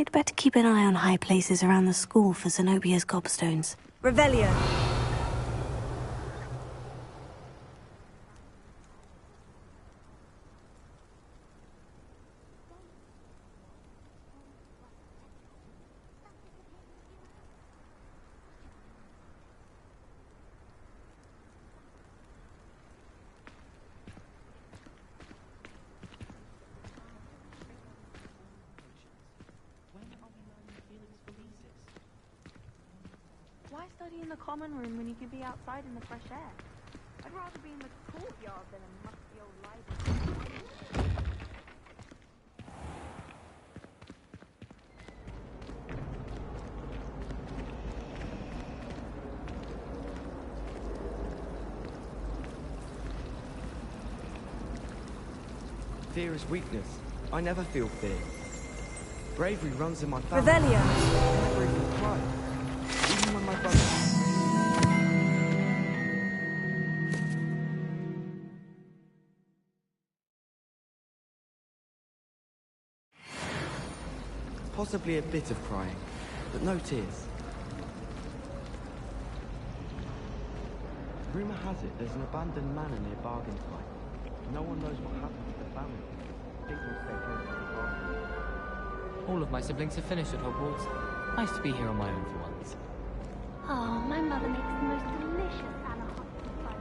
I'd better keep an eye on high places around the school for Zenobia's gobstones. Revelio. Why study in the common room when you could be outside in the fresh air? I'd rather be in the courtyard than a musty old library. Fear is weakness. I never feel fear. Bravery runs in my family. Revelio. I never even cry. Even when my brother... Possibly a bit of crying, but no tears. Rumour has it there's an abandoned manor near Bargainspike. No one knows what happened to the family. Things will stay close to the castle. All of my siblings have finished at Hogwarts. Nice to be here on my own for once. Oh, my mother makes the most delicious Anahot fun.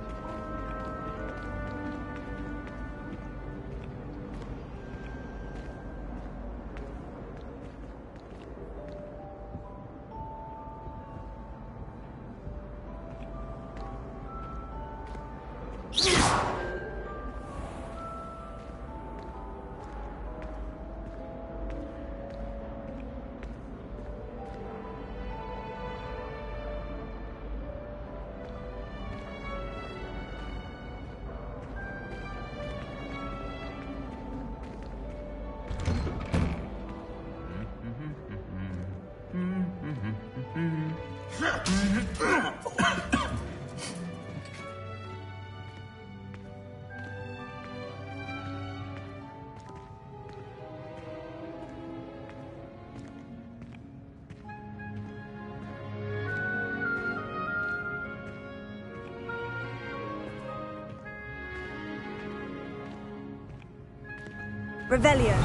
Revelio.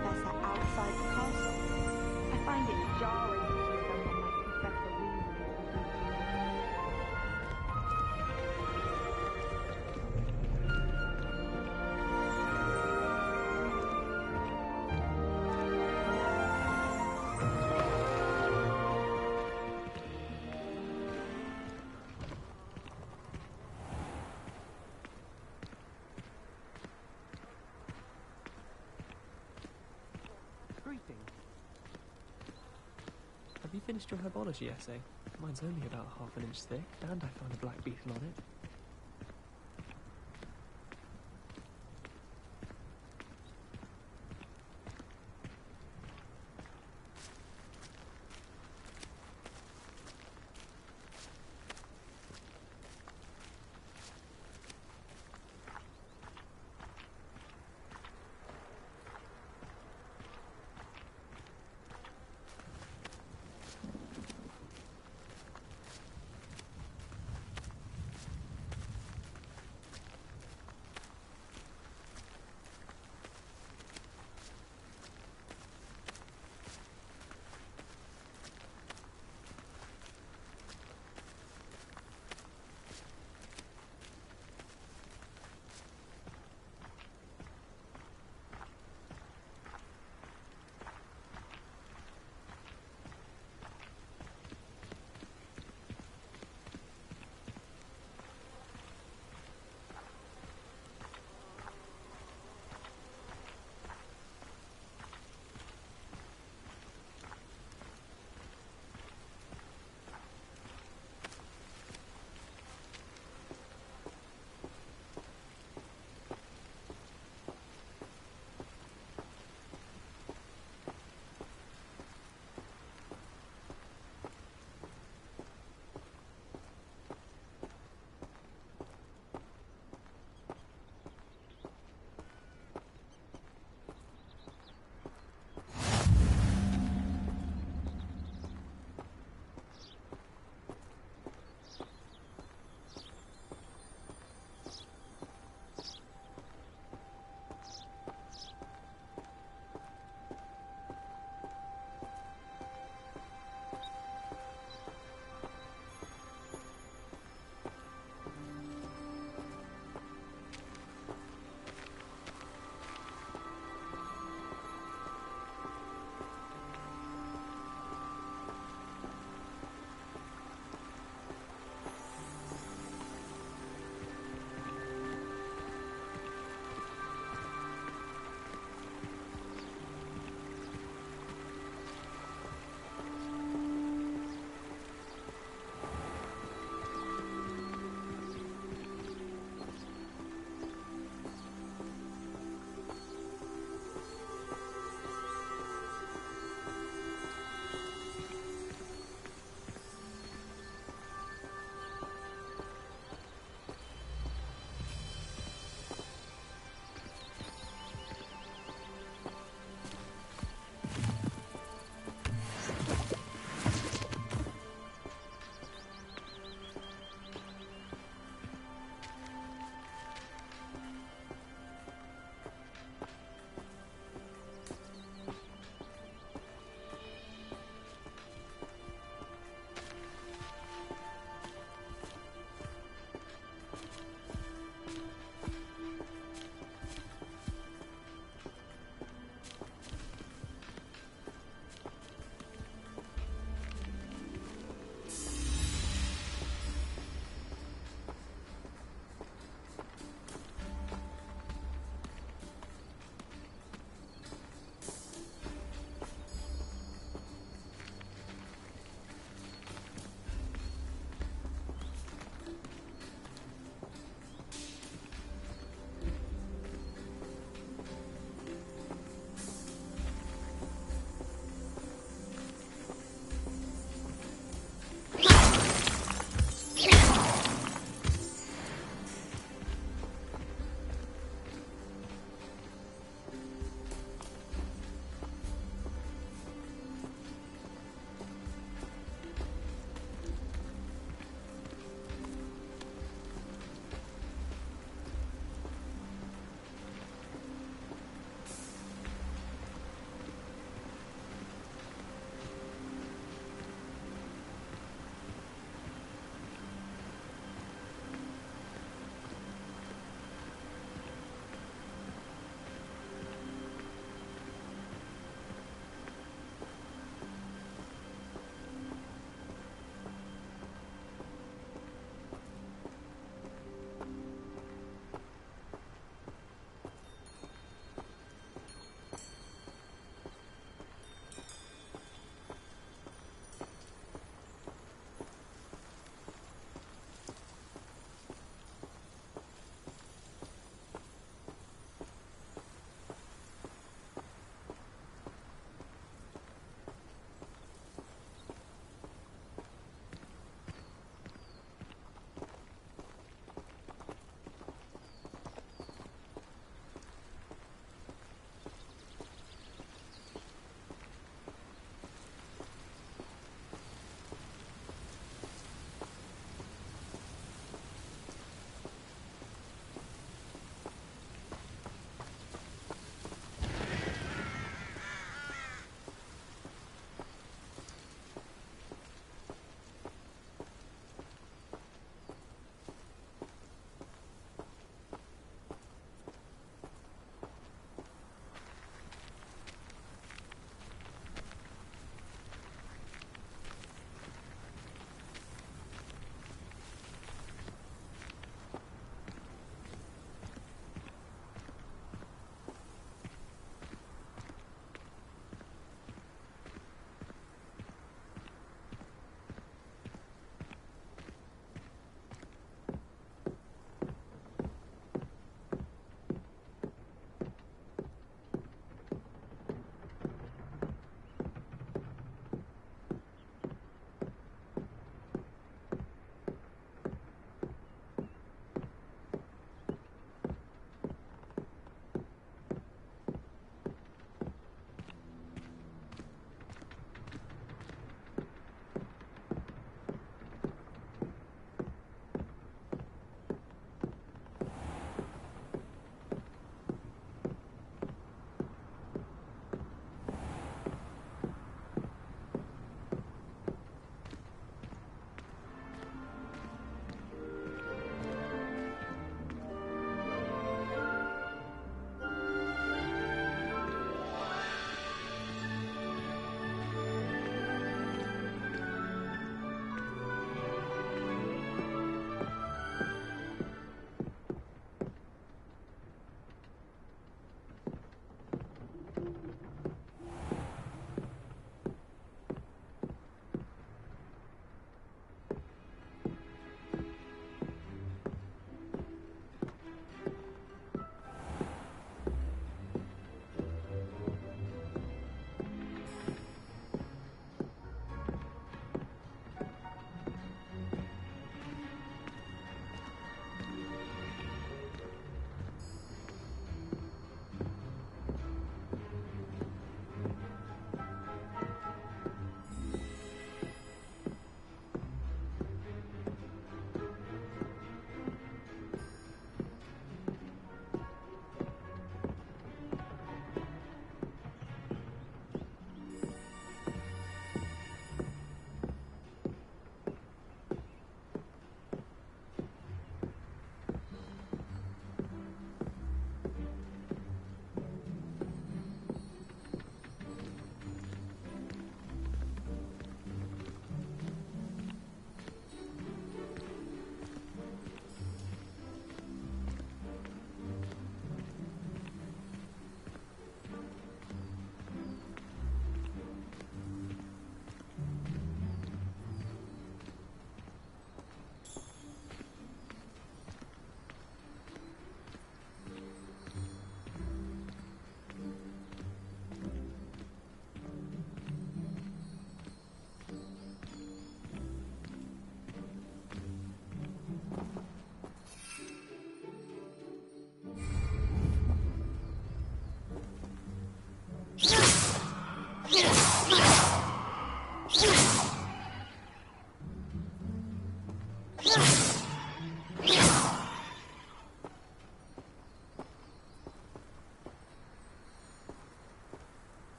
Professor outside the castle. I find it jarring to see someone like Professor Weasley. Greetings. Have you finished your herbology essay? Mine's only about half an inch thick, and I found a black beetle on it.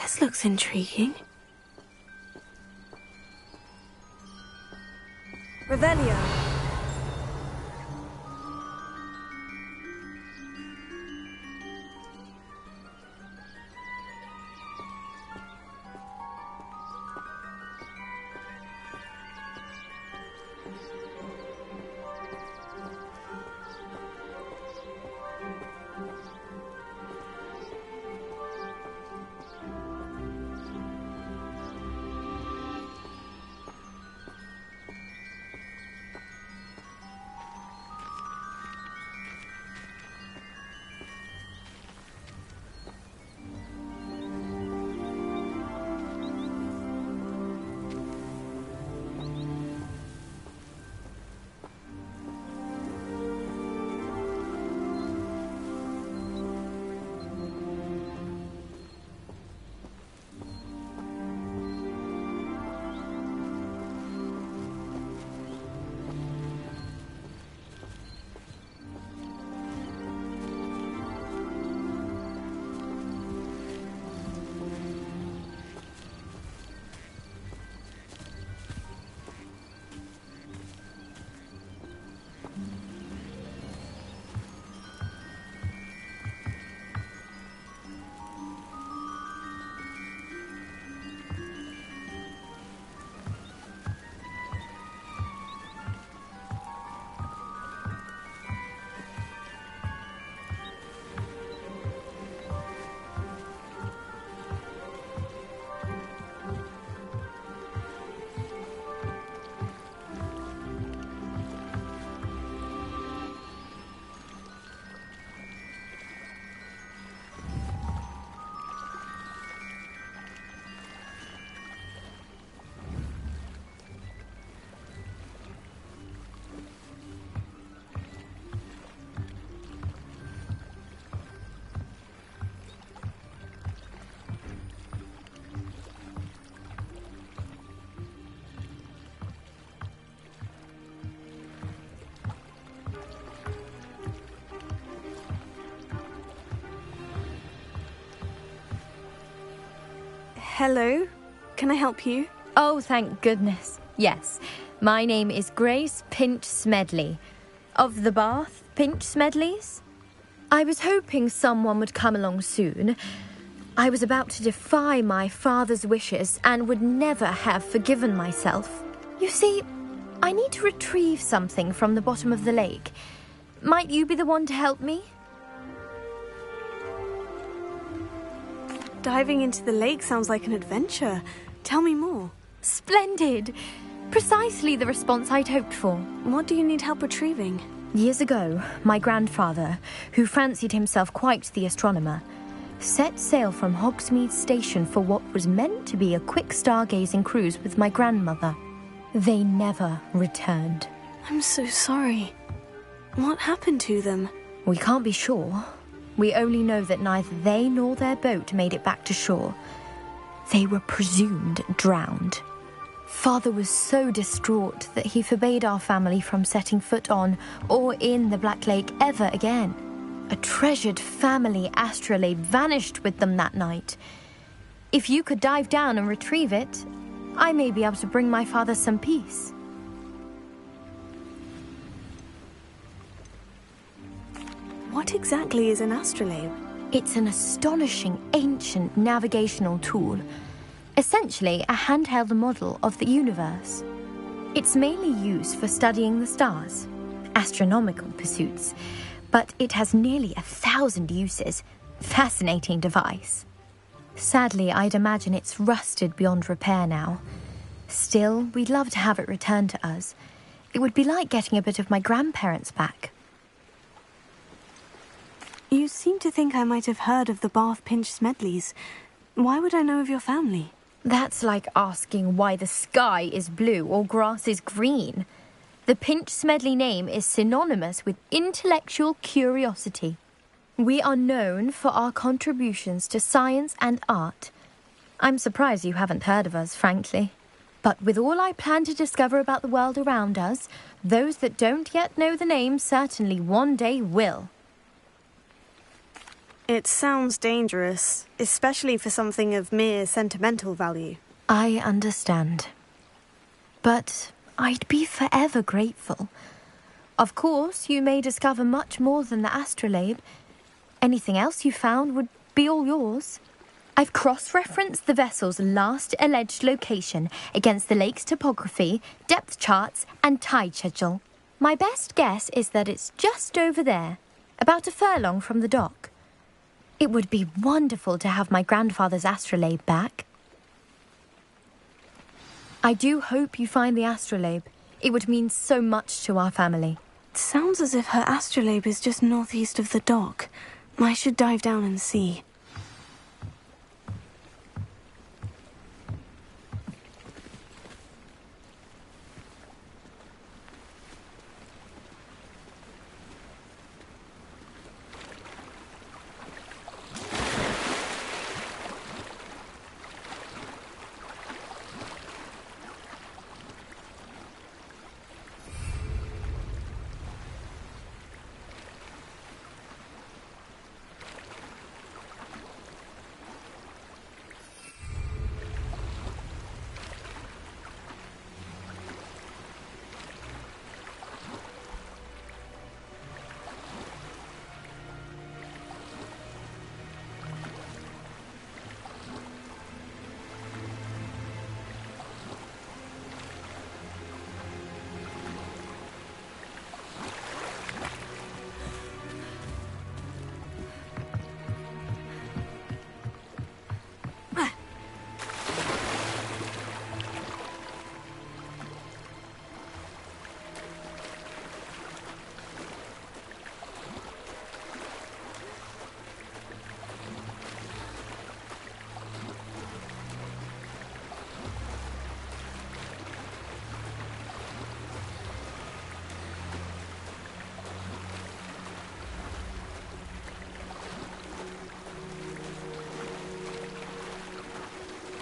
This looks intriguing. Revelio. Hello, can I help you? Oh, thank goodness. Yes, my name is Grace Pinch Smedley. Of the Bath Pinch Smedleys? I was hoping someone would come along soon. I was about to defy my father's wishes and would never have forgiven myself. You see, I need to retrieve something from the bottom of the lake. Might you be the one to help me? Diving into the lake sounds like an adventure. Tell me more. Splendid! Precisely the response I'd hoped for. What do you need help retrieving? Years ago, my grandfather, who fancied himself quite the astronomer, set sail from Hogsmeade Station for what was meant to be a quick stargazing cruise with my grandmother. They never returned. I'm so sorry. What happened to them? We can't be sure. We only know that neither they nor their boat made it back to shore. They were presumed drowned. Father was so distraught that he forbade our family from setting foot on or in the Black Lake ever again. A treasured family astrolabe vanished with them that night. If you could dive down and retrieve it, I may be able to bring my father some peace. What exactly is an astrolabe? It's an astonishing ancient navigational tool. Essentially a handheld model of the universe. It's mainly used for studying the stars, astronomical pursuits, but it has nearly 1,000 uses. Fascinating device. Sadly, I'd imagine it's rusted beyond repair now. Still, we'd love to have it returned to us. It would be like getting a bit of my grandparents back. You seem to think I might have heard of the Bath Pinch Smedleys. Why would I know of your family? That's like asking why the sky is blue or grass is green. The Pinch Smedley name is synonymous with intellectual curiosity. We are known for our contributions to science and art. I'm surprised you haven't heard of us, frankly. But with all I plan to discover about the world around us, those that don't yet know the name certainly one day will. It sounds dangerous, especially for something of mere sentimental value. I understand. But I'd be forever grateful. Of course, you may discover much more than the astrolabe. Anything else you found would be all yours. I've cross-referenced the vessel's last alleged location against the lake's topography, depth charts, and tide schedule. My best guess is that it's just over there, about a furlong from the dock. It would be wonderful to have my grandfather's astrolabe back. I do hope you find the astrolabe. It would mean so much to our family. It sounds as if her astrolabe is just northeast of the dock. I should dive down and see.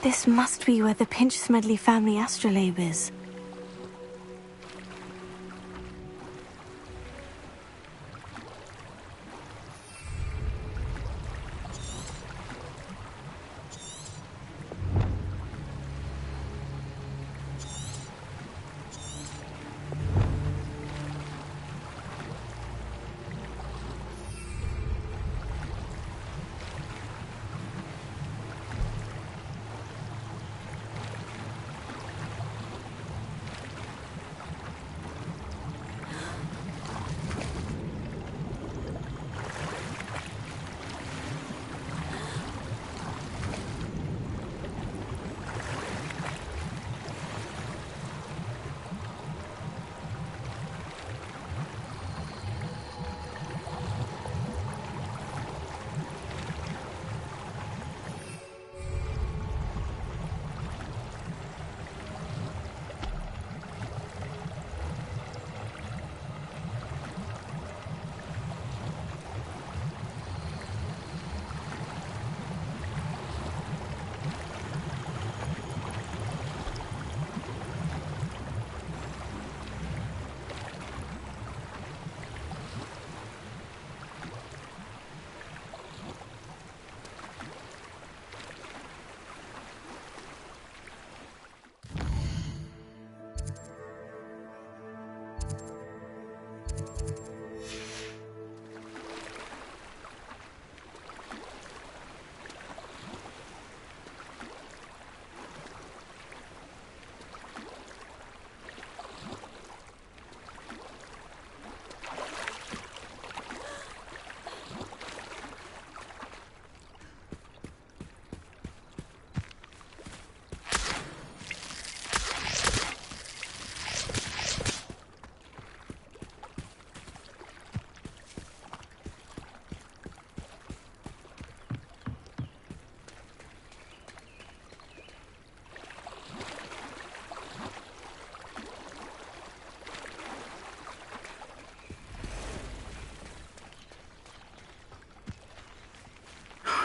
This must be where the Pinch-Smedley family astrolabe is.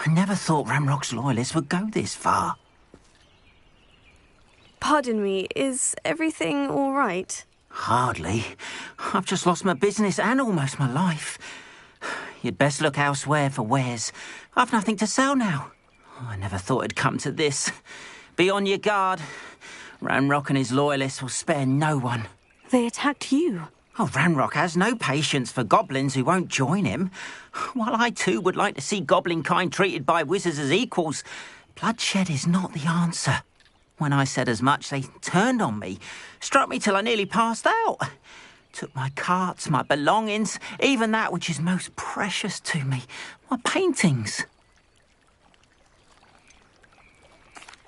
I never thought Ramrock's loyalists would go this far. Pardon me, is everything all right? Hardly. I've just lost my business and almost my life. You'd best look elsewhere for wares. I've nothing to sell now. I never thought it'd come to this. Be on your guard. Ranrock and his loyalists will spare no one. They attacked you. Oh, Ranrock has no patience for goblins who won't join him. While I too would like to see goblin kind treated by wizards as equals, bloodshed is not the answer. When I said as much, they turned on me, struck me till I nearly passed out. Took my carts, my belongings, even that which is most precious to me, my paintings.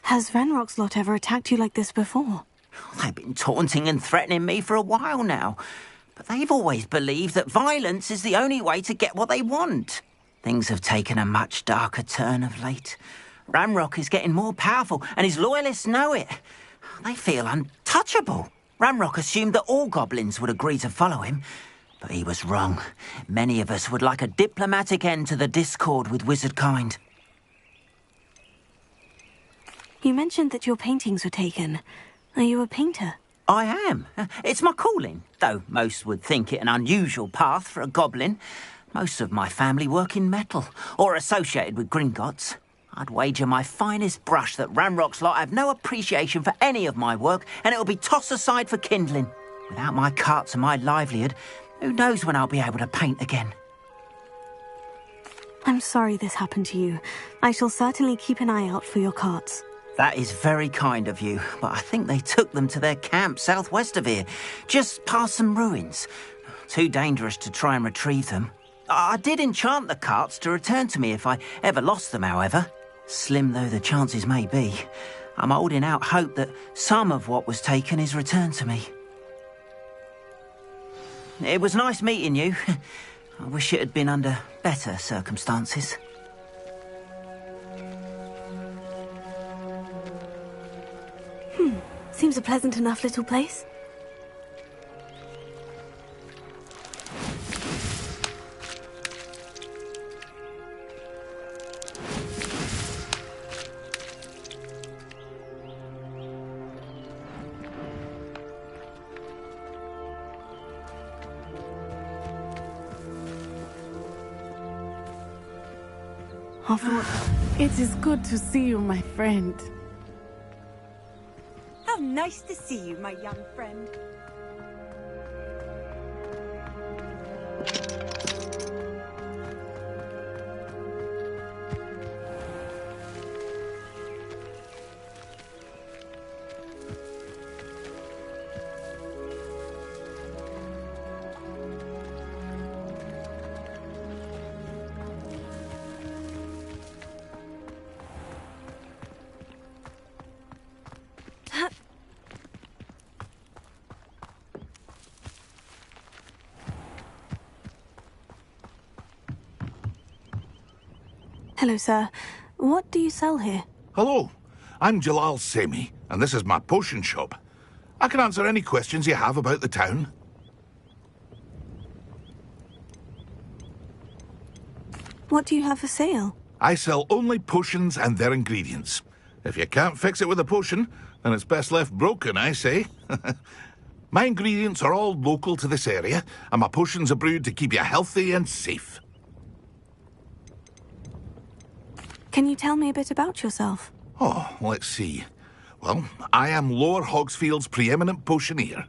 Has Ranrock's lot ever attacked you like this before? They've been taunting and threatening me for a while now, but they've always believed that violence is the only way to get what they want. Things have taken a much darker turn of late. Ranrock is getting more powerful, and his loyalists know it. They feel untouchable. Ranrock assumed that all goblins would agree to follow him, but he was wrong. Many of us would like a diplomatic end to the discord with wizard kind. You mentioned that your paintings were taken. Are you a painter? I am. It's my calling, though most would think it an unusual path for a goblin. Most of my family work in metal, or associated with Gringotts. I'd wager my finest brush that Ranrock's lot have no appreciation for any of my work, and it'll be tossed aside for kindling. Without my carts and my livelihood, who knows when I'll be able to paint again. I'm sorry this happened to you. I shall certainly keep an eye out for your carts. That is very kind of you, but I think they took them to their camp southwest of here, just past some ruins. Too dangerous to try and retrieve them. I did enchant the carts to return to me if I ever lost them, however. Slim though the chances may be, I'm holding out hope that some of what was taken is returned to me. It was nice meeting you. I wish it had been under better circumstances. Seems a pleasant enough little place. It is good to see you, my friend. How nice to see you, my young friend. Hello, sir. What do you sell here? Hello, I'm Jalal Semi, and this is my potion shop. I can answer any questions you have about the town. What do you have for sale? I sell only potions and their ingredients. If you can't fix it with a potion, then it's best left broken, I say. My ingredients are all local to this area, and my potions are brewed to keep you healthy and safe. Can you tell me a bit about yourself? Oh, let's see. Well, I am Lower Hogsfield's preeminent potioneer,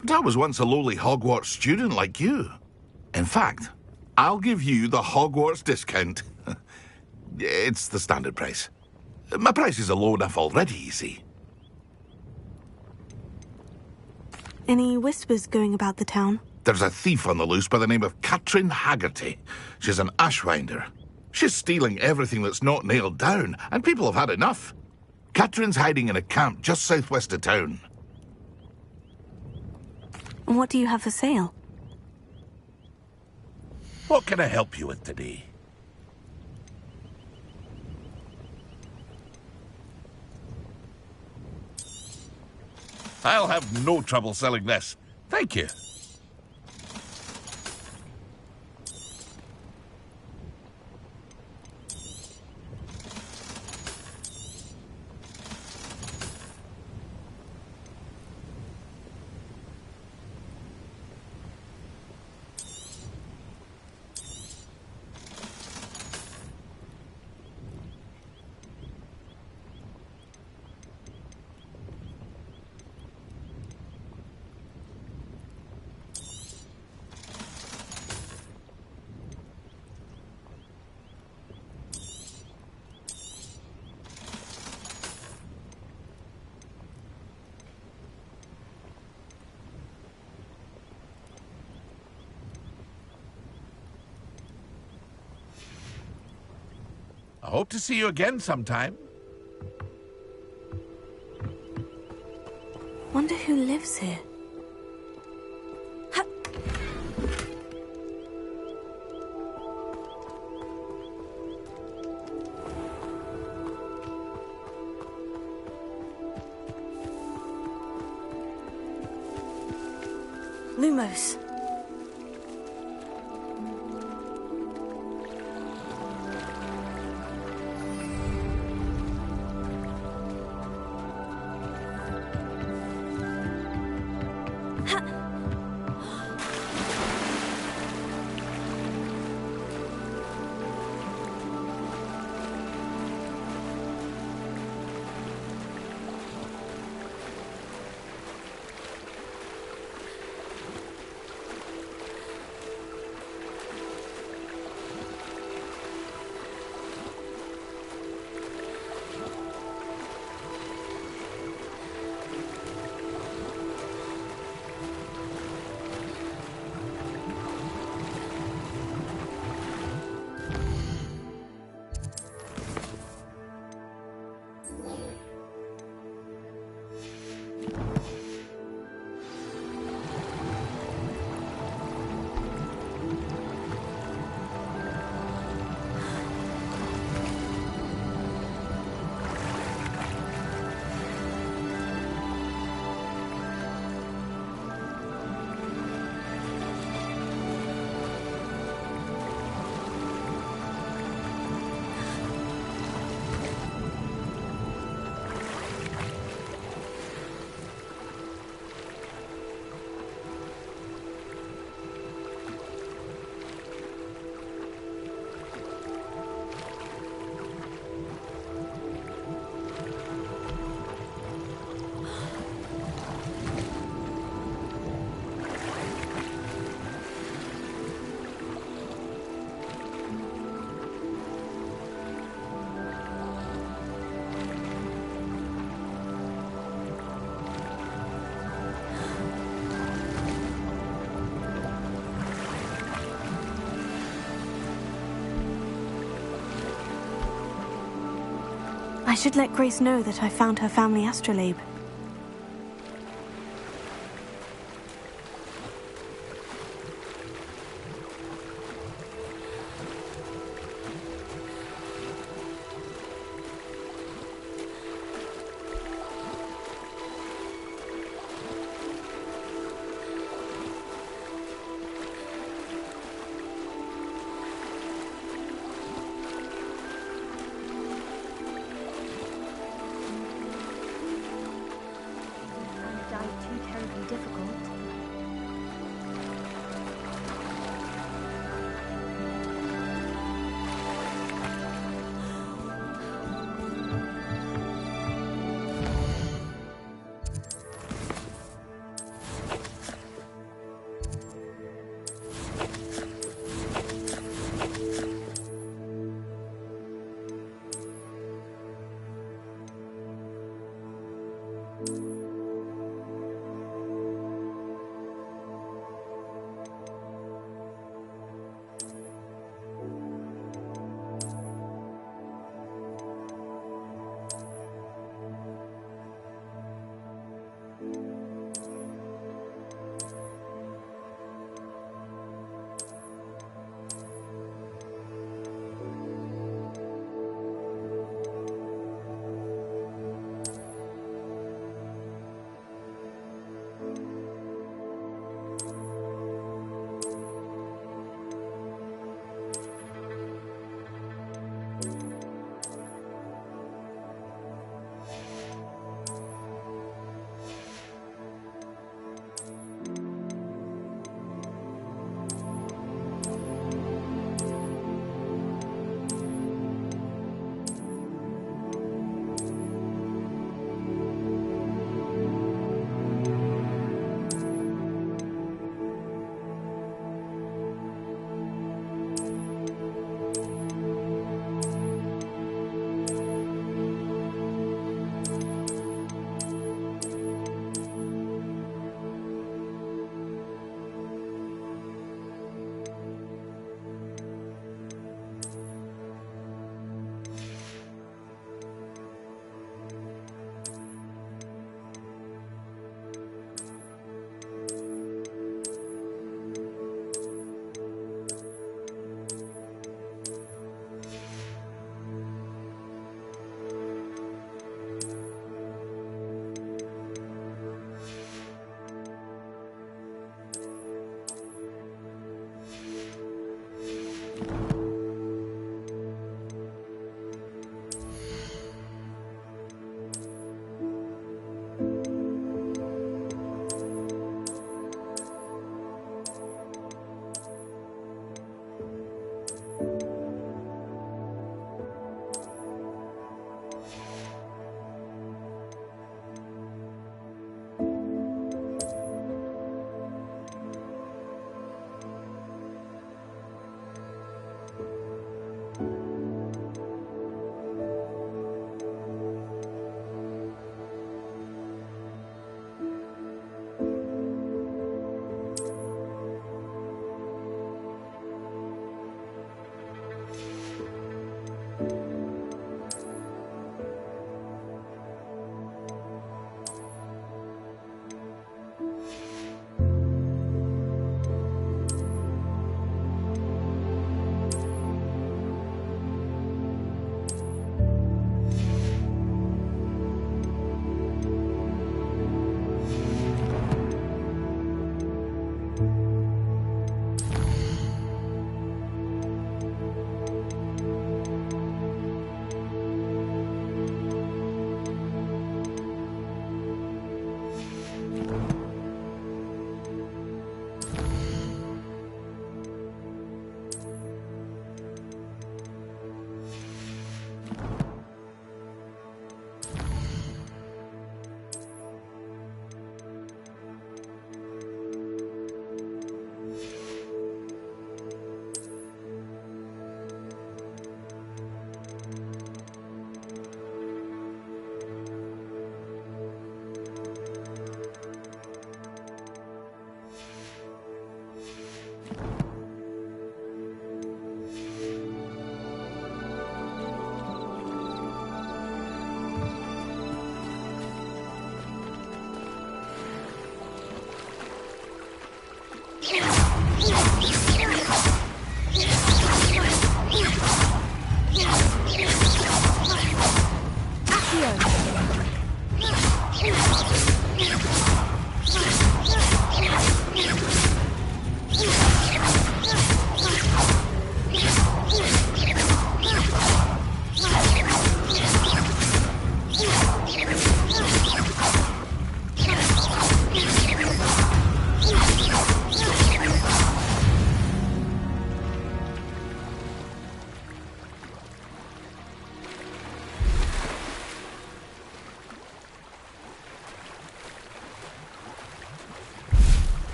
but I was once a lowly Hogwarts student like you. In fact, I'll give you the Hogwarts discount. It's the standard price. My prices are low enough already, you see. Any whispers going about the town? There's a thief on the loose by the name of Katrin Haggerty. She's an ashwinder. She's stealing everything that's not nailed down, and people have had enough. Katrin's hiding in a camp just southwest of town. What do you have for sale? What can I help you with today? I'll have no trouble selling this. Thank you. I hope to see you again sometime. Wonder who lives here. Lumos. I should let Grace know that I found her family astrolabe.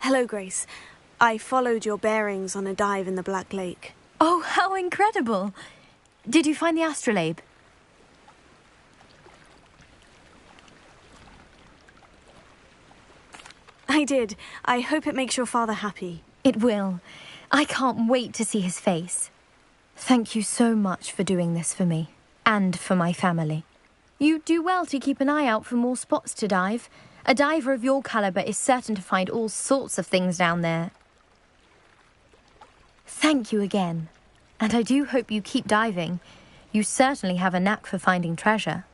Hello, Grace. I followed your bearings on a dive in the Black Lake. Oh, how incredible! Did you find the astrolabe? I did. I hope it makes your father happy. It will. I can't wait to see his face. Thank you so much for doing this for me, and for my family. You do well to keep an eye out for more spots to dive. A diver of your caliber is certain to find all sorts of things down there. Thank you again. And I do hope you keep diving. You certainly have a knack for finding treasure.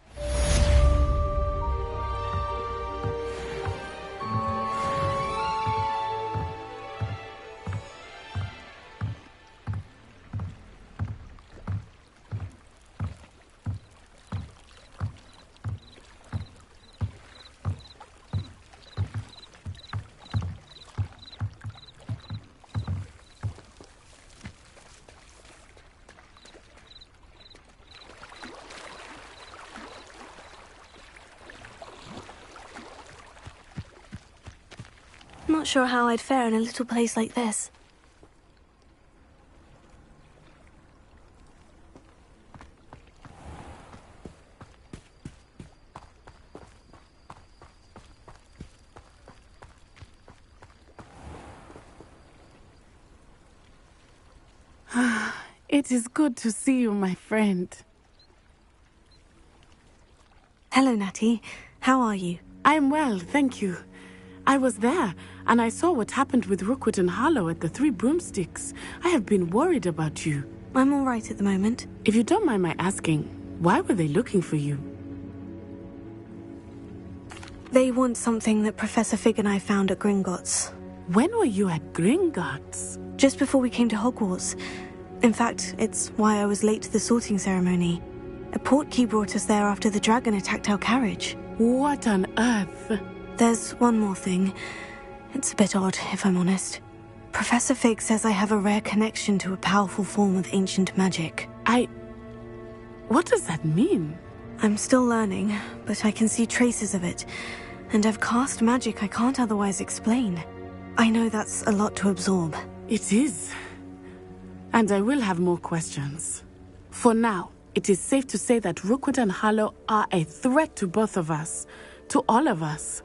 Not sure how I'd fare in a little place like this. It is good to see you, my friend. Hello, Natty. How are you? I'm well, thank you. I was there, and I saw what happened with Rookwood and Harlow at the Three Broomsticks. I have been worried about you. I'm all right at the moment. If you don't mind my asking, why were they looking for you? They want something that Professor Fig and I found at Gringotts. When were you at Gringotts? Just before we came to Hogwarts. In fact, it's why I was late to the sorting ceremony. A portkey brought us there after the dragon attacked our carriage. What on earth? There's one more thing. It's a bit odd, if I'm honest. Professor Fig says I have a rare connection to a powerful form of ancient magic. What does that mean? I'm still learning, but I can see traces of it. And I've cast magic I can't otherwise explain. I know that's a lot to absorb. It is. And I will have more questions. For now, it is safe to say that Rookwood and Harlow are a threat to both of us. To all of us.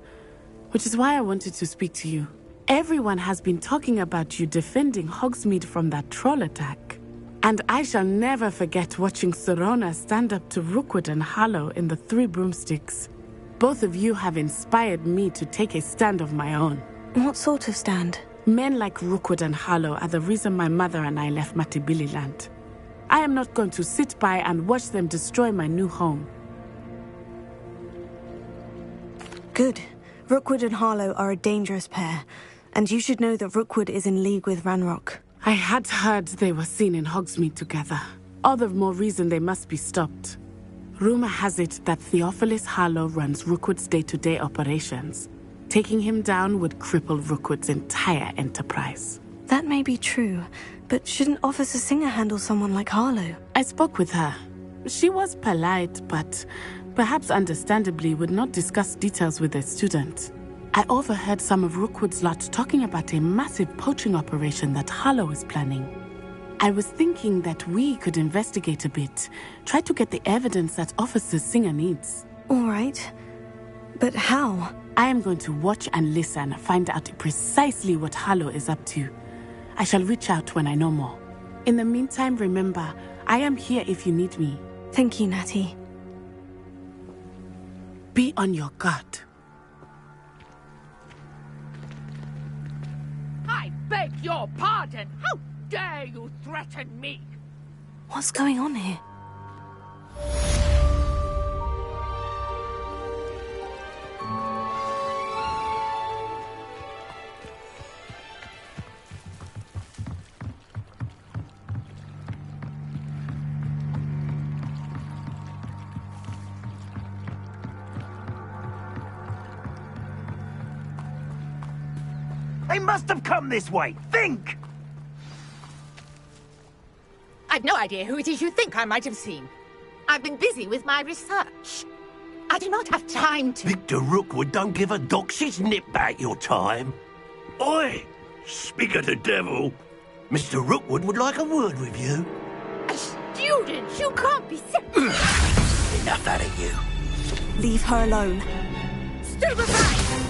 Which is why I wanted to speak to you. Everyone has been talking about you defending Hogsmeade from that troll attack. And I shall never forget watching Sirona stand up to Rookwood and Harlow in the Three Broomsticks. Both of you have inspired me to take a stand of my own. What sort of stand? Men like Rookwood and Harlow are the reason my mother and I left Matabeleland. I am not going to sit by and watch them destroy my new home. Good. Rookwood and Harlow are a dangerous pair, and you should know that Rookwood is in league with Ranrock. I had heard they were seen in Hogsmeade together. All the more reason they must be stopped. Rumor has it that Theophilus Harlow runs Rookwood's day-to-day operations. Taking him down would cripple Rookwood's entire enterprise. That may be true, but shouldn't Officer Singer handle someone like Harlow? I spoke with her. She was polite, but perhaps understandably would not discuss details with a student. I overheard some of Rookwood's lot talking about a massive poaching operation that Harlow is planning. I was thinking that we could investigate a bit, try to get the evidence that Officer Singer needs. All right. But how? I am going to watch and listen, find out precisely what Harlow is up to. I shall reach out when I know more. In the meantime, remember, I am here if you need me. Thank you, Natty. Be on your guard. I beg your pardon! How dare you threaten me? What's going on here? They must have come this way. Think! I've no idea who it is you think I might have seen. I've been busy with my research. I do not have time to... Victor Rookwood don't give a doxy's nip back your time. Oi! Speak of the devil. Mr. Rookwood would like a word with you. A student? You can't be sick. Enough out of you. Leave her alone. Stupefy!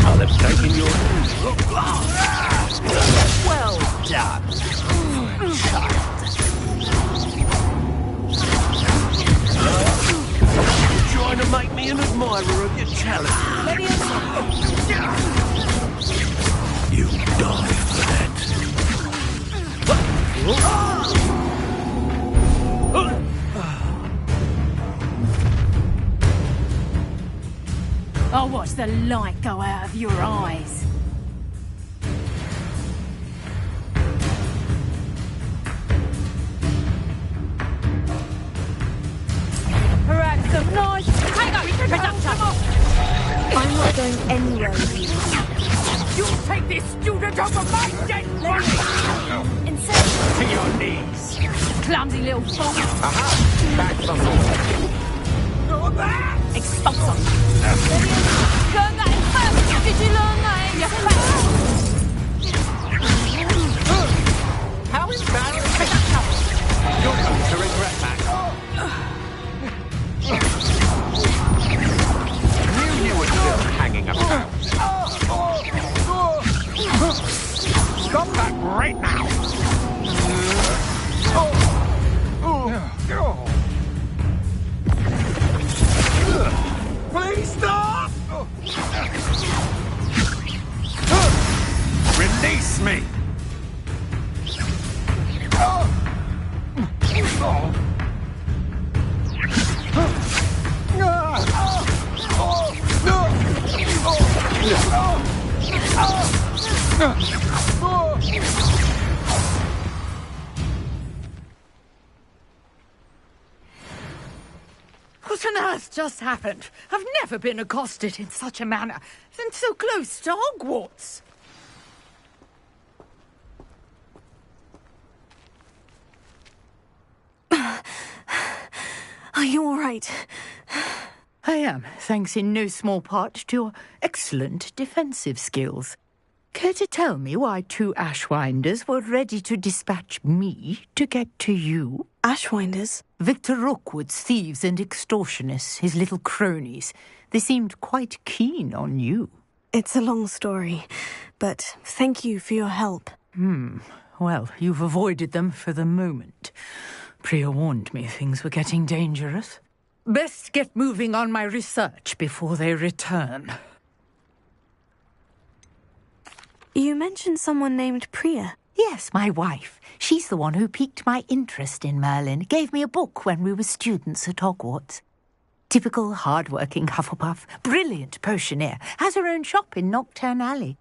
I'll have taken your... Well done. You're trying to make me an admirer of your talent. You die for that. I'll watch the light go out of your eyes. Perhaps some nice... Hang on, production! I'm not going anywhere. You take this student over my dead body! To your knees! Clumsy little fool. Aha! Back from the... Go back! Expulsor. Learn that in first. Did you learn that in your first? How embarrassing! You're going to regret that. You were still hanging about. Stop that right now! Please stop! Release me! What on earth just happened? I've never been accosted in such a manner, and so close to Hogwarts. Are you all right? I am, thanks in no small part to your excellent defensive skills. Care to tell me why two Ashwinders were ready to dispatch me to get to you? Ashwinders? Victor Rookwood's thieves and extortionists, his little cronies. They seemed quite keen on you. It's a long story, but thank you for your help. Well, you've avoided them for the moment. Priya warned me things were getting dangerous. Best get moving on my research before they return. You mentioned someone named Priya. Yes, my wife. She's the one who piqued my interest in Merlin, gave me a book when we were students at Hogwarts. Typical hard-working Hufflepuff, brilliant potioneer, has her own shop in Nocturne Alley.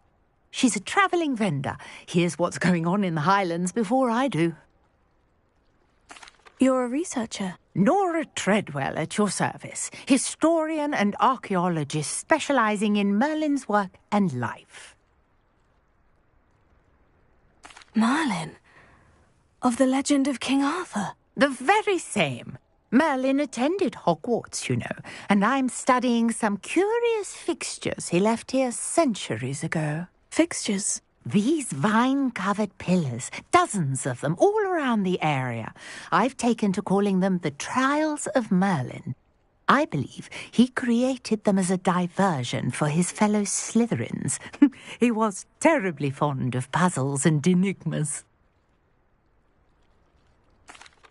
She's a travelling vendor, hears what's going on in the Highlands before I do. You're a researcher? Nora Treadwell at your service, historian and archaeologist specialising in Merlin's work and life. Merlin? Of the legend of King Arthur? The very same. Merlin attended Hogwarts, you know, and I'm studying some curious fixtures he left here centuries ago. Fixtures? These vine-covered pillars, dozens of them, all around the area. I've taken to calling them the Trials of Merlin. I believe he created them as a diversion for his fellow Slytherins. He was terribly fond of puzzles and enigmas.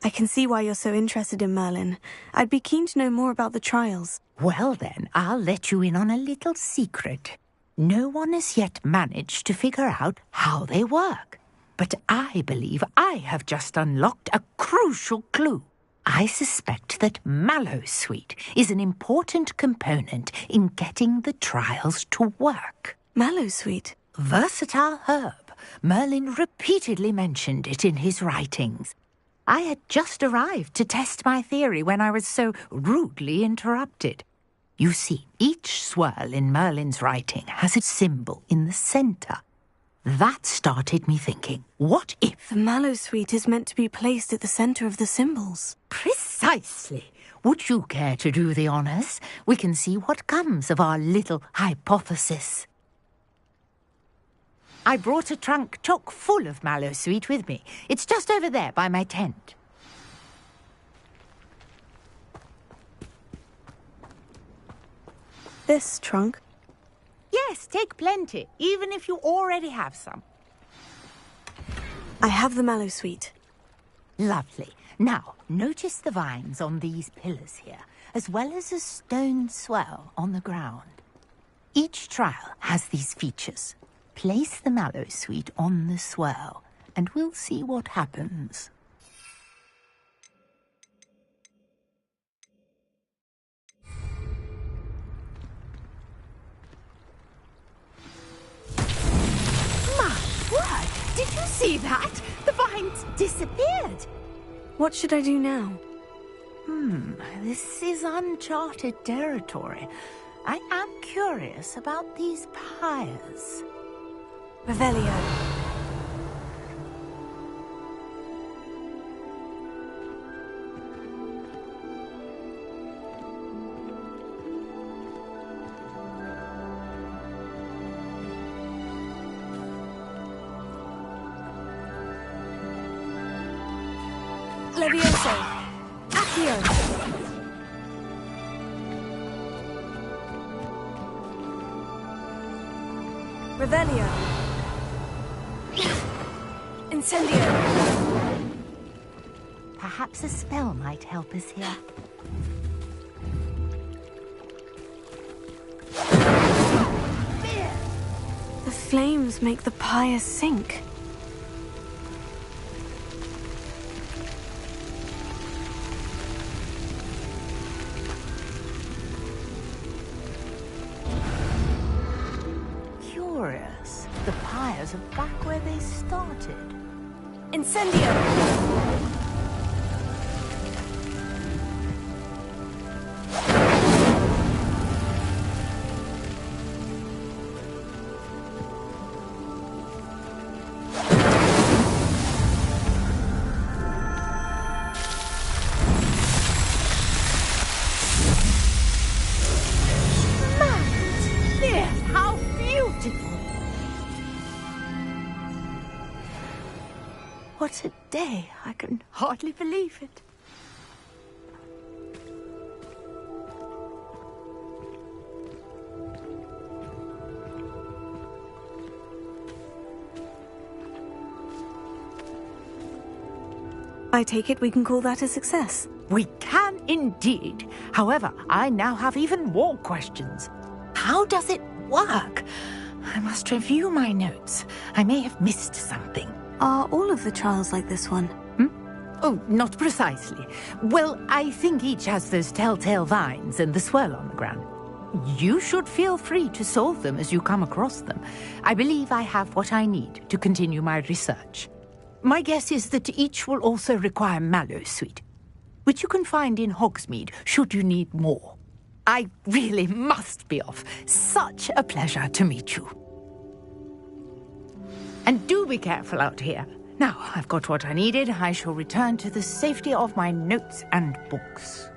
I can see why you're so interested in Merlin. I'd be keen to know more about the trials. Well then, I'll let you in on a little secret. No one has yet managed to figure out how they work. But I believe I have just unlocked a crucial clue. I suspect that Mallowsweet is an important component in getting the trials to work. Mallowsweet? Versatile herb. Merlin repeatedly mentioned it in his writings. I had just arrived to test my theory when I was so rudely interrupted. You see, each swirl in Merlin's writing has a symbol in the centre. That started me thinking, what if... The Mallowsweet is meant to be placed at the centre of the symbols. Precisely. Would you care to do the honours? We can see what comes of our little hypothesis. I brought a trunk chock full of Mallowsweet with me. It's just over there by my tent. This trunk? Yes, take plenty, even if you already have some. I have the Mallowsweet. Lovely. Now, notice the vines on these pillars here, as well as a stone swell on the ground. Each trial has these features. Place the Mallowsweet on the swirl, and we'll see what happens. My word! Did you see that? The vines disappeared. What should I do now? This is uncharted territory. I am curious about these pyres. Revelio. Levioso. Accio. Revelio. Incendio. Perhaps a spell might help us here. The flames make the pyre sink. Curious. The pyres are back where they started. Incendio! How beautiful! What a day! I can hardly believe it. I take it we can call that a success. We can indeed. However, I now have even more questions. How does it work? I must review my notes. I may have missed something. Are all of the trials like this one? Oh, not precisely. Well, I think each has those telltale vines and the swirl on the ground. You should feel free to solve them as you come across them. I believe I have what I need to continue my research. My guess is that each will also require Mallowsweet, which you can find in Hogsmeade should you need more. I really must be off. Such a pleasure to meet you. And do be careful out here. Now I've got what I needed. I shall return to the safety of my notes and books.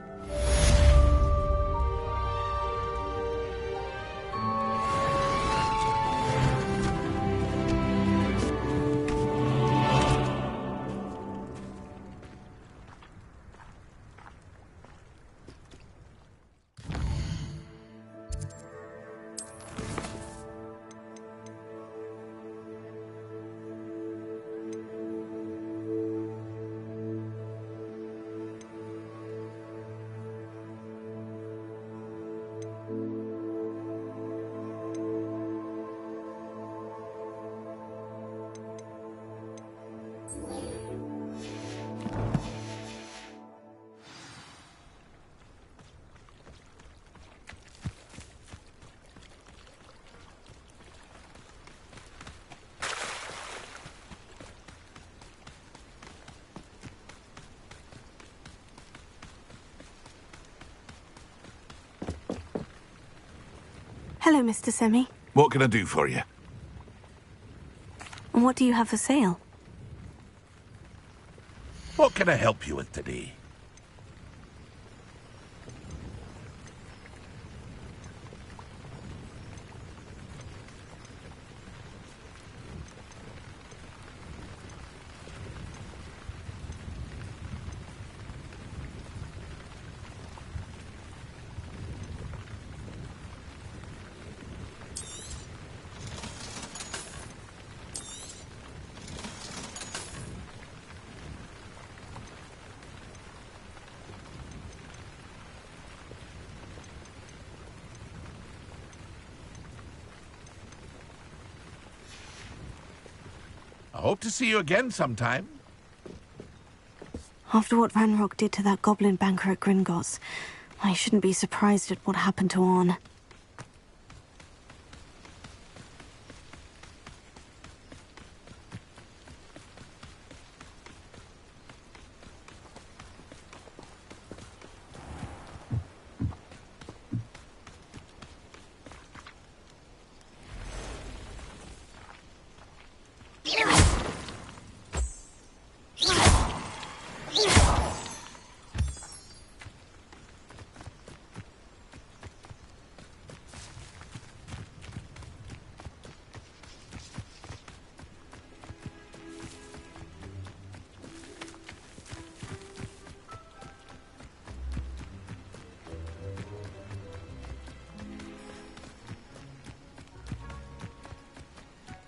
Hello, Mr. Semi. What can I do for you? What do you have for sale? What can I help you with today? I hope to see you again sometime. After what Ranrock did to that goblin banker at Gringotts, I shouldn't be surprised at what happened to Orn.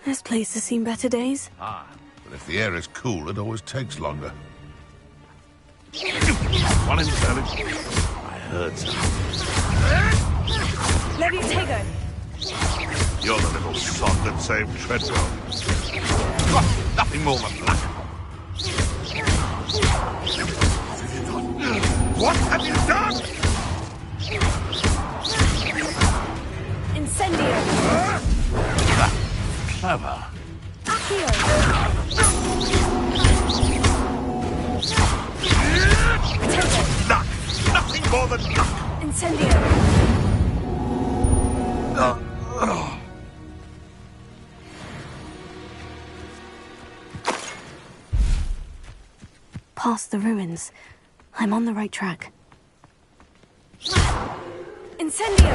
This place has seen better days. Ah, but if the air is cool, it always takes longer. One in service. I heard something. Leviotago! You're the little sod that saved Treadwell. Nothing more than luck. What have you done? Incendio! Clever. Accio! Luck! Nothing more than luck! Incendio! Past the ruins. I'm on the right track. Incendio!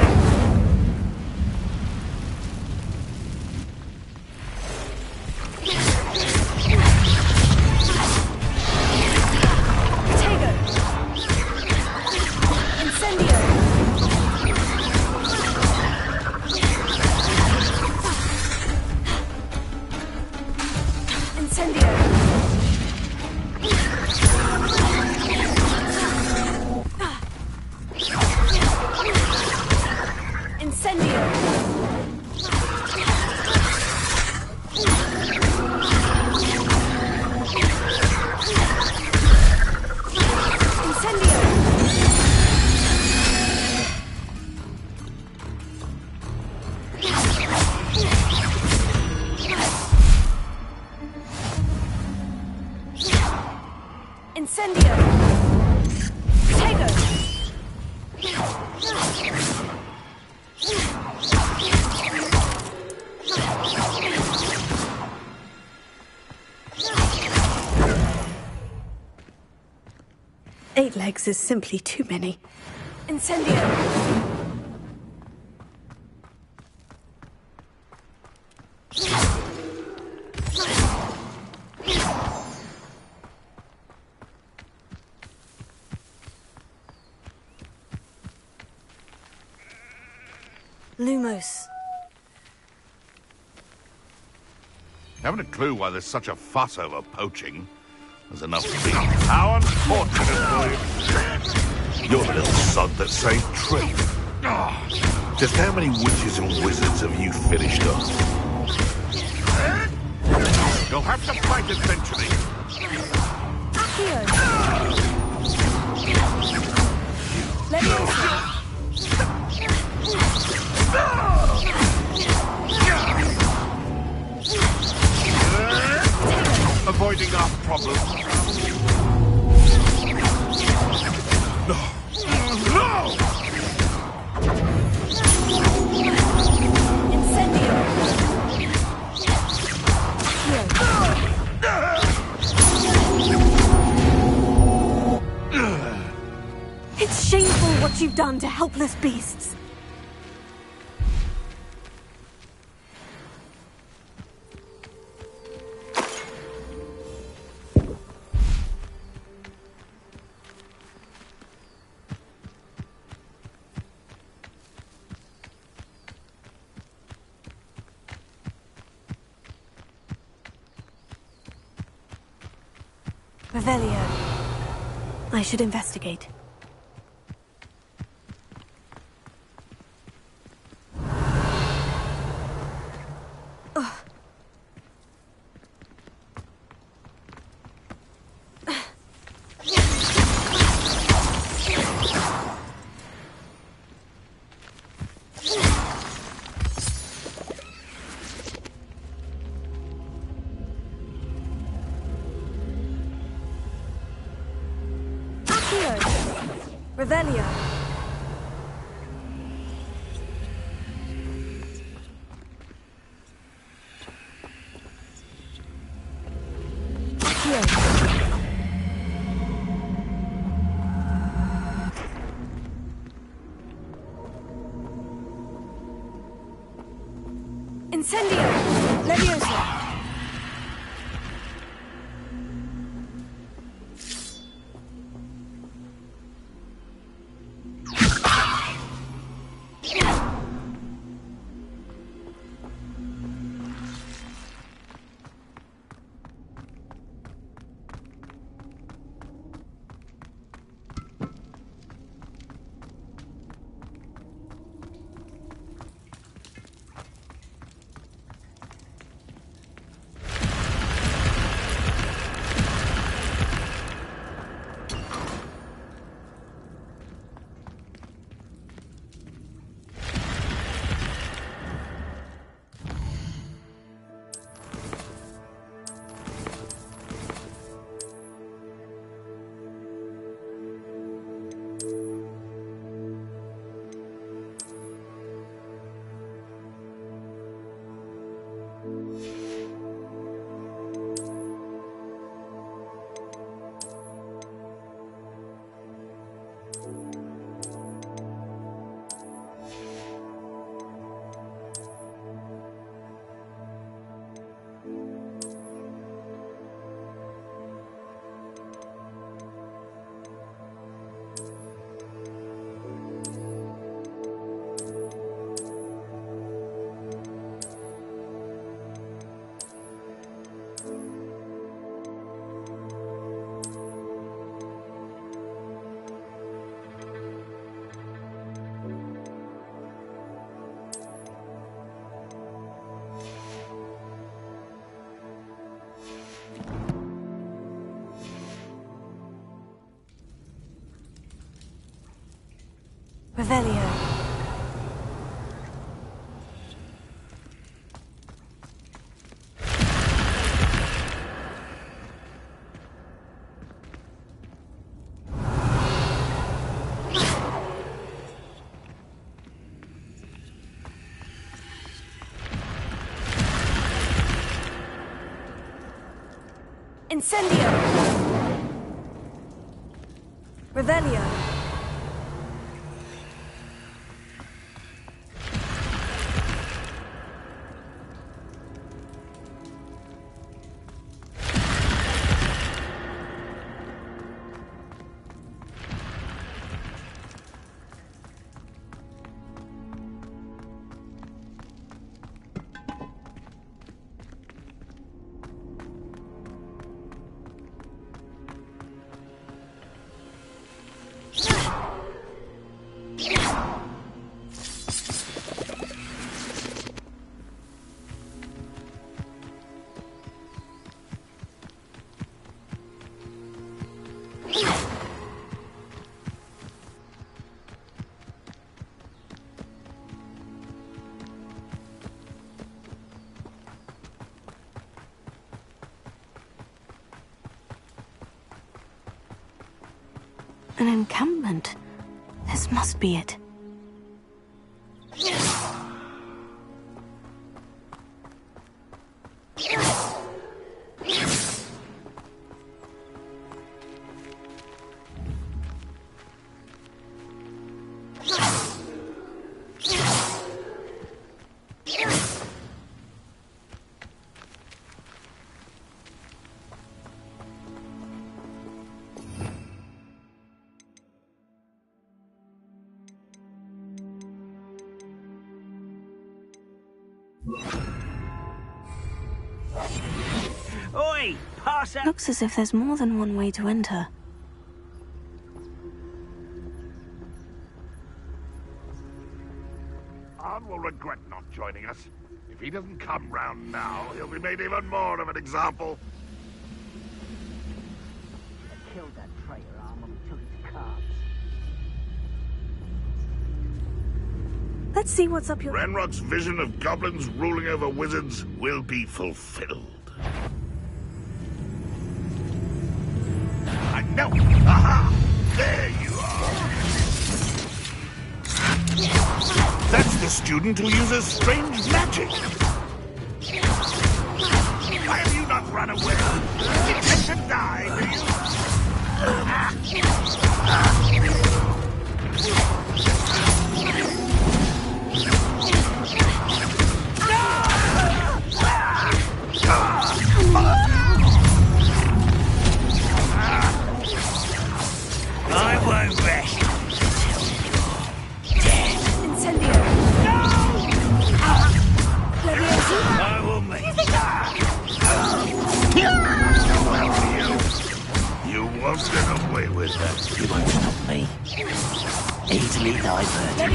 8 legs is simply too many. Incendio! Lumos. Haven't a clue why there's such a fuss over poaching. There's enough beef. How unfortunate for you. You're the little sod that saved Trip. Just how many witches and wizards have you finished off? You'll have to fight eventually. Accio! Leviosa! Avoiding our problem. No! No! Incendio! It's shameful what you've done to helpless beasts. Revelio. I should investigate. Revelio! Incendio! Leviosa! Revelio. Incendio! Revelio. An encampment. This must be it. Oi! Pass out! Looks as if there's more than one way to enter. Arn will regret not joining us. If he doesn't come round now, he'll be made even more of an example. I killed that traitor, Arn, when we took his cards. Let's see what's up your... Ranrock's vision of goblins ruling over wizards will be fulfilled. I know! Aha! There you are! That's the student who uses strange magic! Why have you not run away? You intend to die, do you? I won't rest until you're dead. Incendio. No! I will make You won't get away with that. You won't stop me. Easily diverted.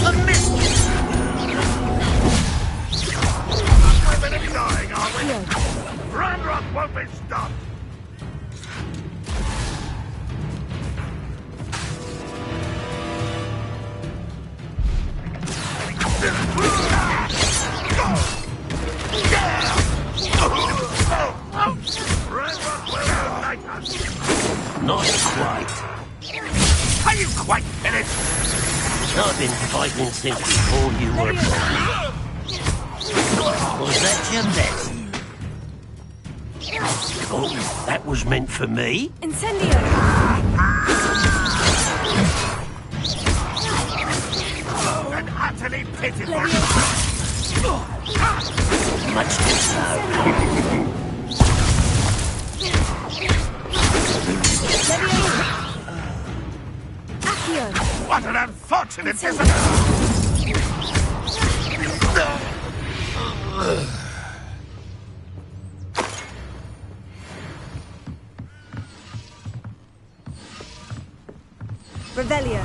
I missed you. We're gonna be dying, aren't we? Ranrock won't be stopped. Not quite. Are you quite finished? I've been fighting since before you were born. Was that your best? Oh, that was meant for me? Incendio. And utterly pitiful. Much too slow. Accio. What an unfortunate dissonance! Revelio.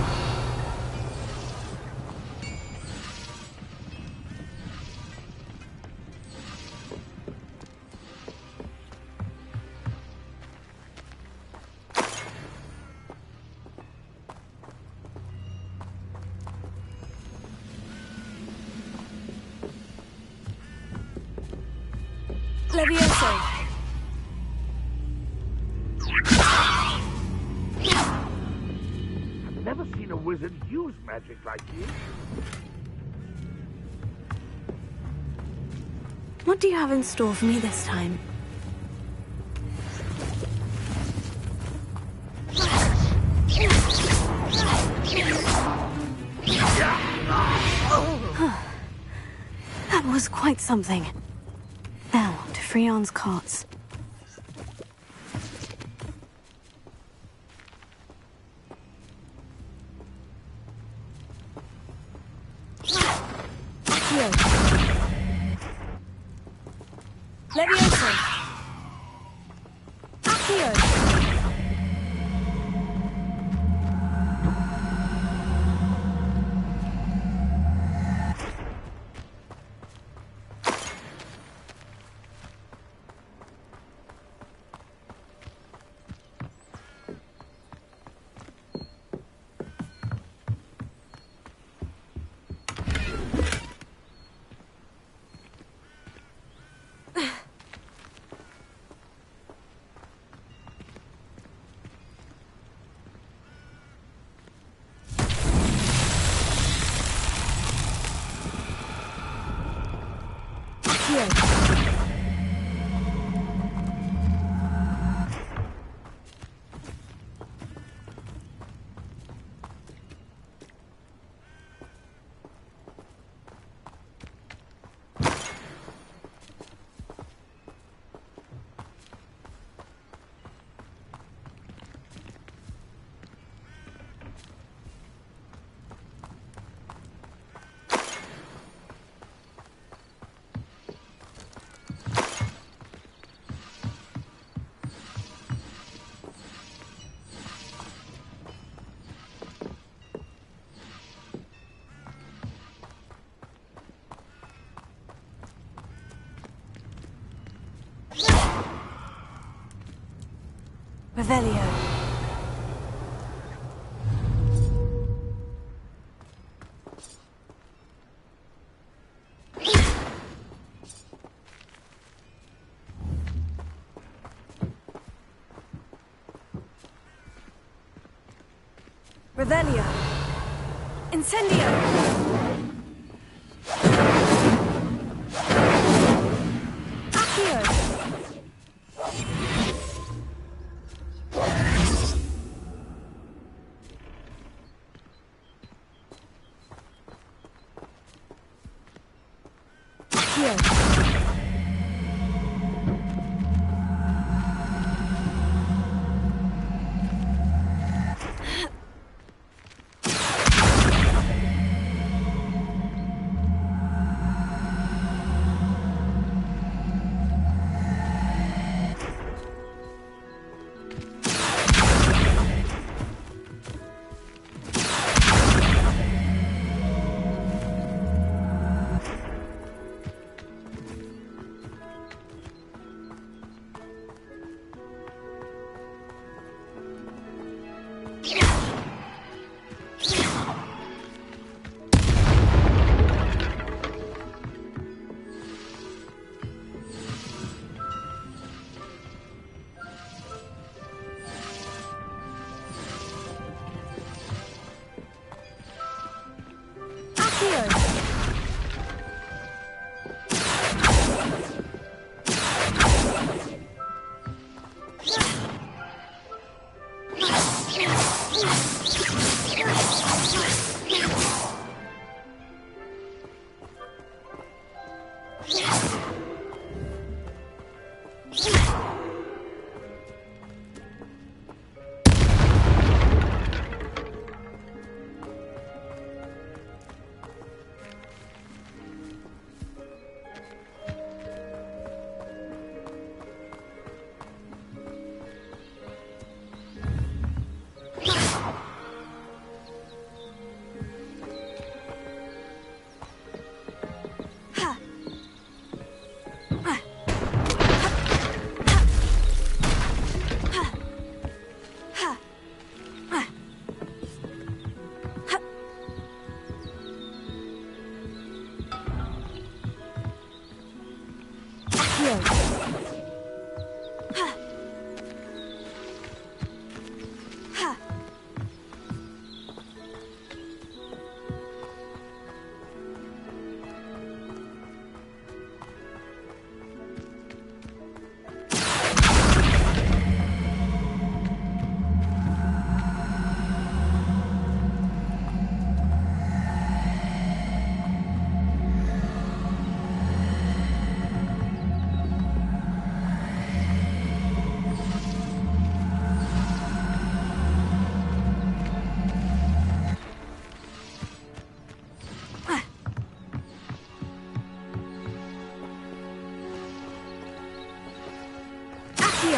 Levioso. I've never seen a wizard use magic like you. What do you have in store for me this time? was quite something. Now, to Freon's carts. Leviosa! Accio! Revelio. Revelio. Incendio. Accio.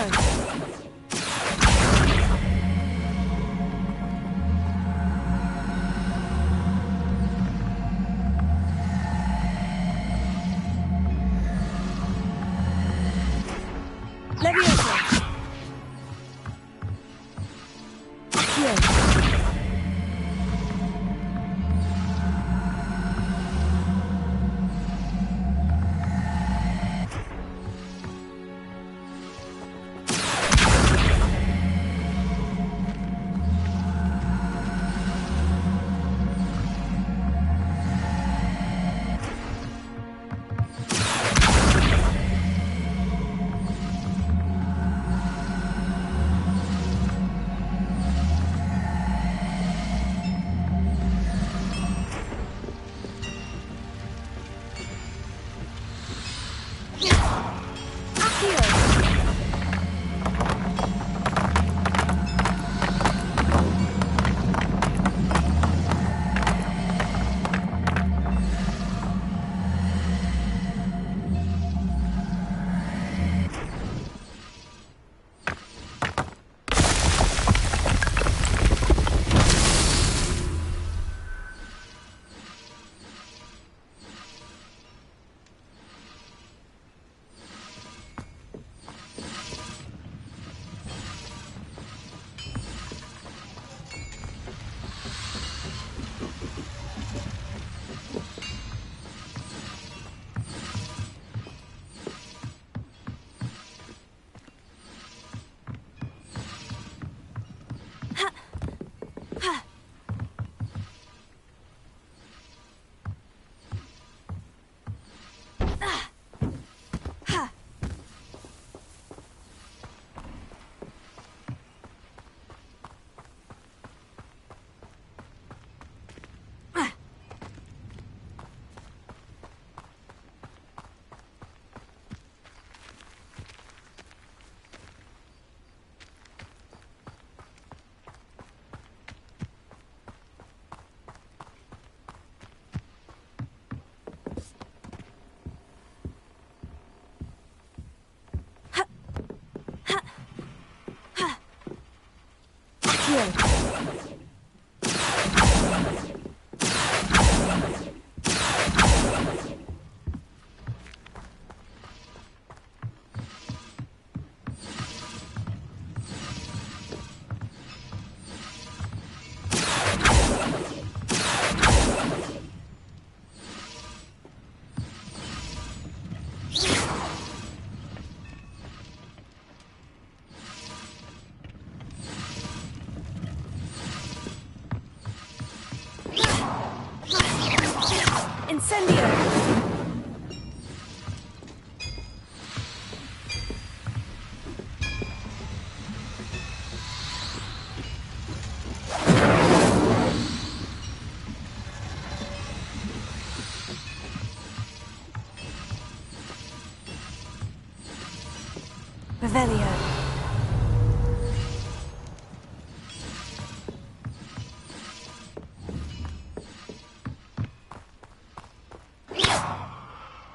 Accio! Leviosa! Accio! Revelio.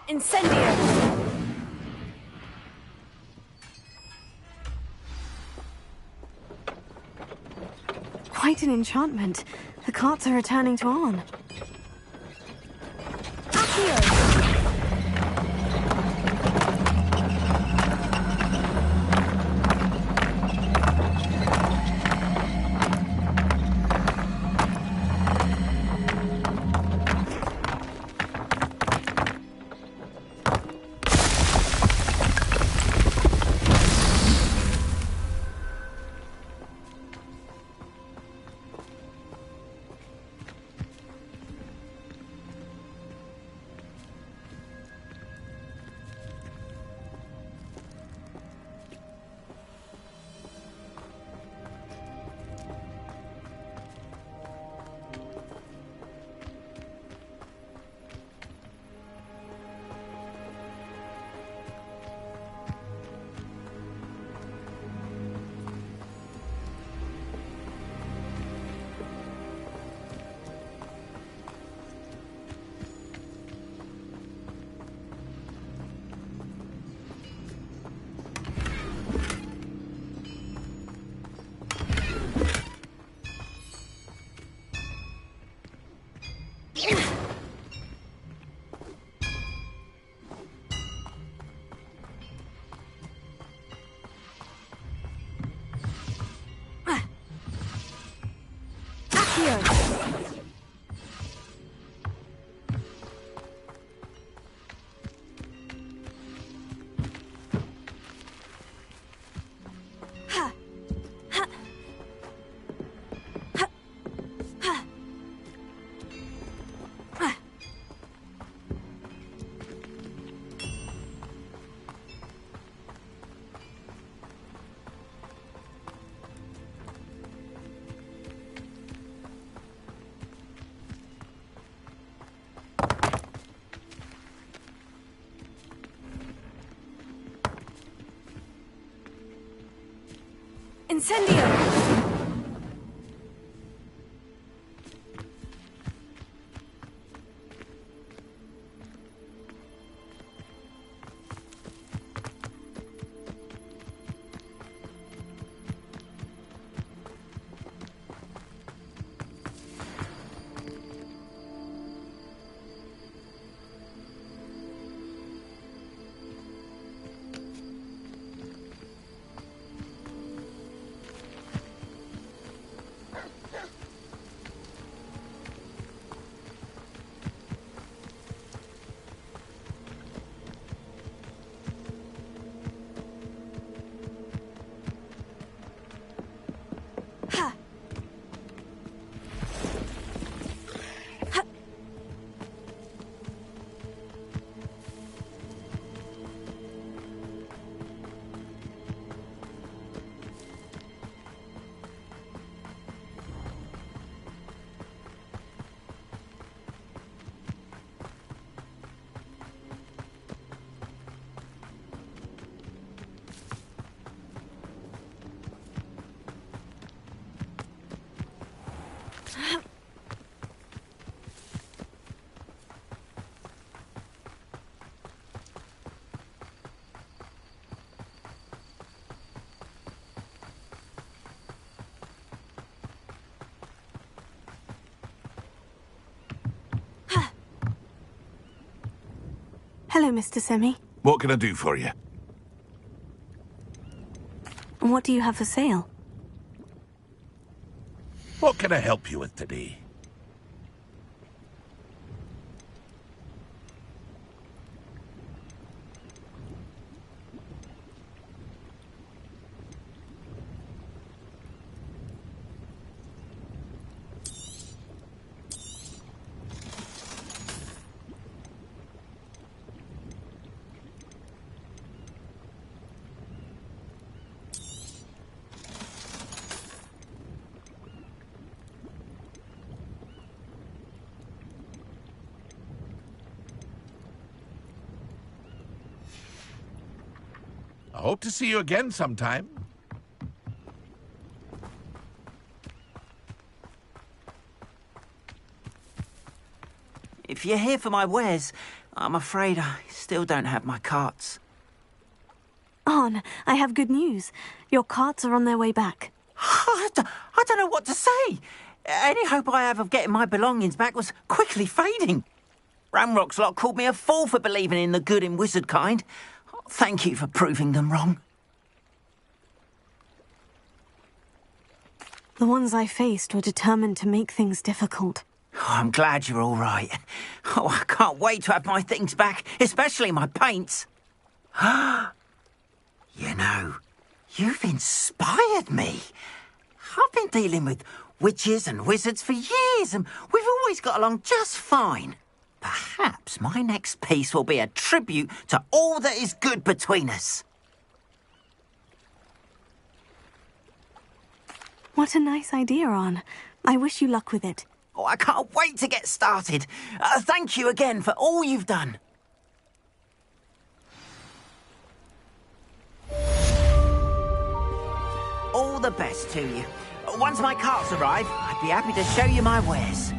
Incendio! Quite an enchantment. The carts are returning to Arn. Accio! Incendio! Hello, Mr. Semi. What can I do for you? And what do you have for sale? What can I help you with today? I hope to see you again sometime. If you're here for my wares, I'm afraid I still don't have my carts. Arn, I have good news. Your carts are on their way back. I don't know what to say. Any hope I have of getting my belongings back was quickly fading. Ranrock's lot called me a fool for believing in the good in wizard kind. Thank you for proving them wrong. The ones I faced were determined to make things difficult. Oh, I'm glad you're all right. Oh, I can't wait to have my things back, especially my paints. You know, you've inspired me. I've been dealing with witches and wizards for years, and we've always got along just fine. Perhaps my next piece will be a tribute to all that is good between us. What a nice idea, Arn. I wish you luck with it. Oh, I can't wait to get started. Thank you again for all you've done. All the best to you. Once my carts arrive, I'd be happy to show you my wares.